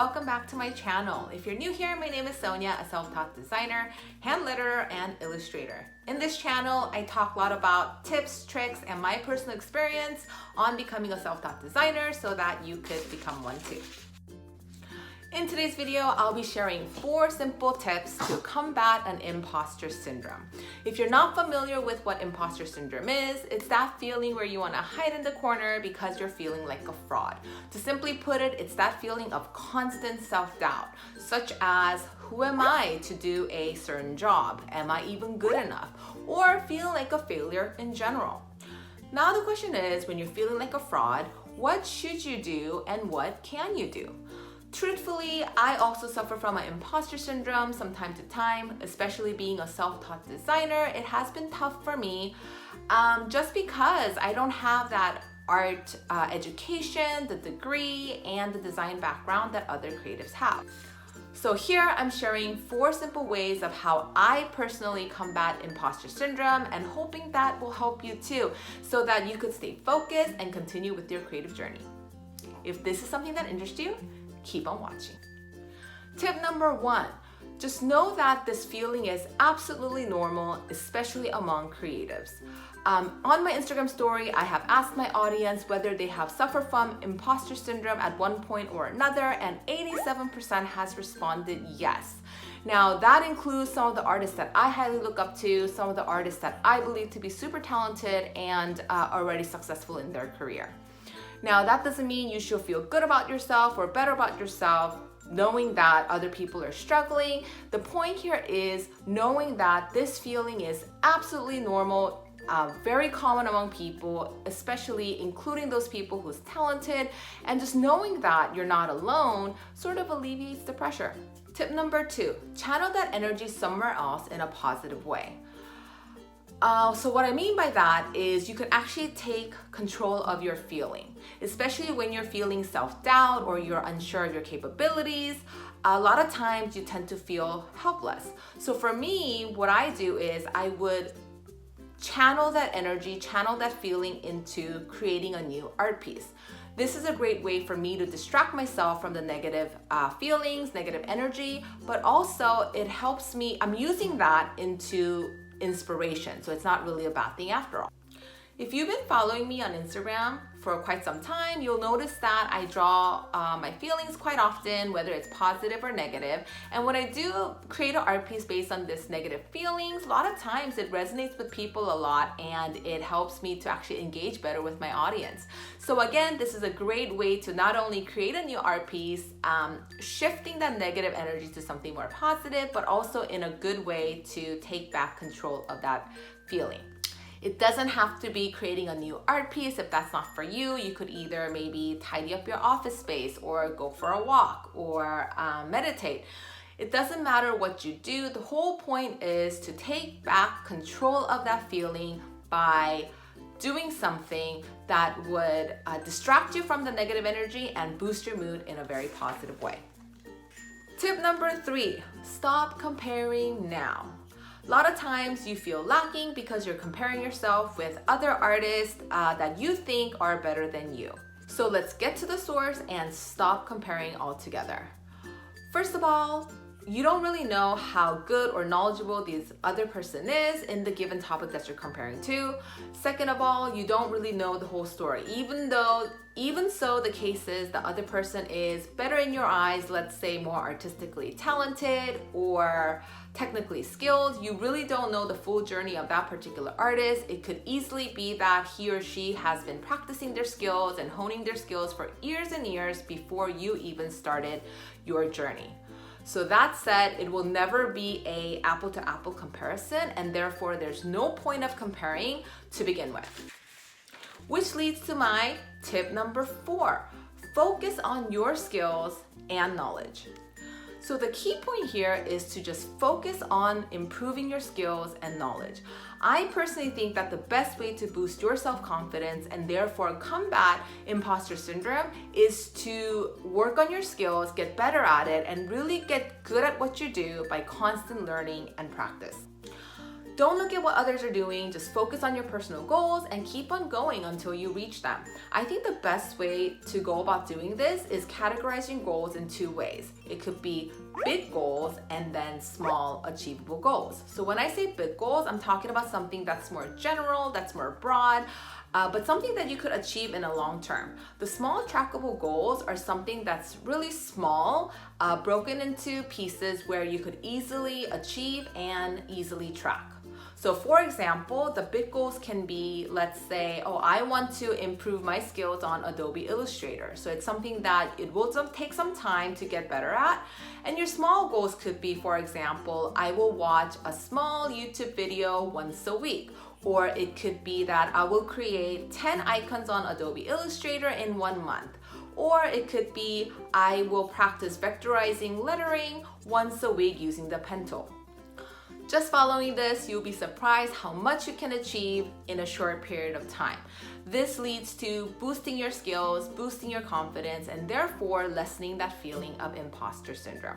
welcome back to my channel. If you're new here, my name is Sonia, a self-taught designer, hand letterer, and illustrator. In this channel, I talk a lot about tips, tricks, and my personal experience on becoming a self-taught designer so that you could become one too. In today's video, I'll be sharing 4 simple tips to combat an imposter syndrome. If you're not familiar with what imposter syndrome is, it's that feeling where you want to hide in the corner because you're feeling like a fraud. To simply put it, it's that feeling of constant self-doubt, such as, who am I to do a certain job? Am I even good enough? Or feeling like a failure in general. Now the question is, when you're feeling like a fraud, what should you do and what can you do? Truthfully, I also suffer from an imposter syndrome from time to time, especially being a self-taught designer. It has been tough for me just because I don't have that art education, the degree, and the design background that other creatives have. So here I'm sharing 4 simple ways of how I personally combat imposter syndrome and hoping that will help you too, so that you could stay focused and continue with your creative journey. If this is something that interests you, keep on watching. Tip number 1, just know that this feeling is absolutely normal, especially among creatives. On my Instagram story, I have asked my audience whether they have suffered from imposter syndrome at one point or another, and 87% has responded yes. Now that includes some of the artists that I highly look up to, some of the artists that I believe to be super talented and already successful in their career. Now, that doesn't mean you should feel good about yourself or better about yourself, knowing that other people are struggling. The point here is knowing that this feeling is absolutely normal, very common among people, especially including those people who's talented, and just knowing that you're not alone sort of alleviates the pressure. Tip number 2, channel that energy somewhere else in a positive way. So what I mean by that is you can actually take control of your feeling, especially when you're feeling self-doubt or you're unsure of your capabilities. A lot of times you tend to feel helpless. So for me, what I do is I would channel that energy, channel that feeling into creating a new art piece. This is a great way for me to distract myself from the negative feelings, negative energy, but also it helps me, I'm using that into inspiration, so it's not really a bad thing after all. If you've been following me on Instagram for quite some time, you'll notice that I draw my feelings quite often, whether it's positive or negative. And when I do create an art piece based on this negative feelings, a lot of times it resonates with people a lot and it helps me to actually engage better with my audience. So again, this is a great way to not only create a new art piece, shifting that negative energy to something more positive, but also in a good way to take back control of that feeling. It doesn't have to be creating a new art piece. If that's not for you, you could either maybe tidy up your office space or go for a walk or meditate. It doesn't matter what you do. The whole point is to take back control of that feeling by doing something that would distract you from the negative energy and boost your mood in a very positive way. Tip number 3, stop comparing now. A lot of times you feel lacking because you're comparing yourself with other artists that you think are better than you. So let's get to the source and stop comparing altogether. First of all, you don't really know how good or knowledgeable this other person is in the given topic that you're comparing to. Second of all, you don't really know the whole story. Even so, the case is the other person is better in your eyes, let's say more artistically talented or technically skilled. You really don't know the full journey of that particular artist. It could easily be that he or she has been practicing their skills and honing their skills for years and years before you even started your journey. So that said, it will never be an apple-to-apple comparison, and therefore there's no point of comparing to begin with. Which leads to my tip number 4, focus on your skills and knowledge. So the key point here is to just focus on improving your skills and knowledge. I personally think that the best way to boost your self-confidence and therefore combat imposter syndrome is to work on your skills, get better at it, and really get good at what you do by constant learning and practice. Don't look at what others are doing, just focus on your personal goals and keep on going until you reach them. I think the best way to go about doing this is categorizing goals in two ways. It could be big goals and then small achievable goals. So when I say big goals, I'm talking about something that's more general, that's more broad, but something that you could achieve in a long term. The small trackable goals are something that's really small, broken into pieces where you could easily achieve and easily track. So for example, the big goals can be, let's say, oh, I want to improve my skills on Adobe Illustrator. So it's something that it will take some time to get better at. And your small goals could be, for example, I will watch a small YouTube video once a week. Or it could be that I will create 10 icons on Adobe Illustrator in 1 month. Or it could be I will practice vectorizing lettering once a week using the pen tool. Just following this, you'll be surprised how much you can achieve in a short period of time. This leads to boosting your skills, boosting your confidence, and therefore lessening that feeling of imposter syndrome.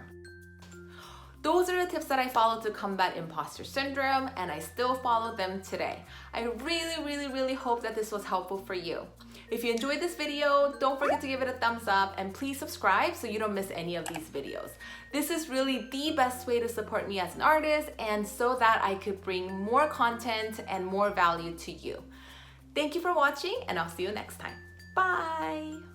Those are the tips that I followed to combat imposter syndrome, and I still follow them today. I really hope that this was helpful for you. If you enjoyed this video, don't forget to give it a thumbs up and please subscribe so you don't miss any of these videos. This is really the best way to support me as an artist and so that I could bring more content and more value to you. Thank you for watching and I'll see you next time. Bye!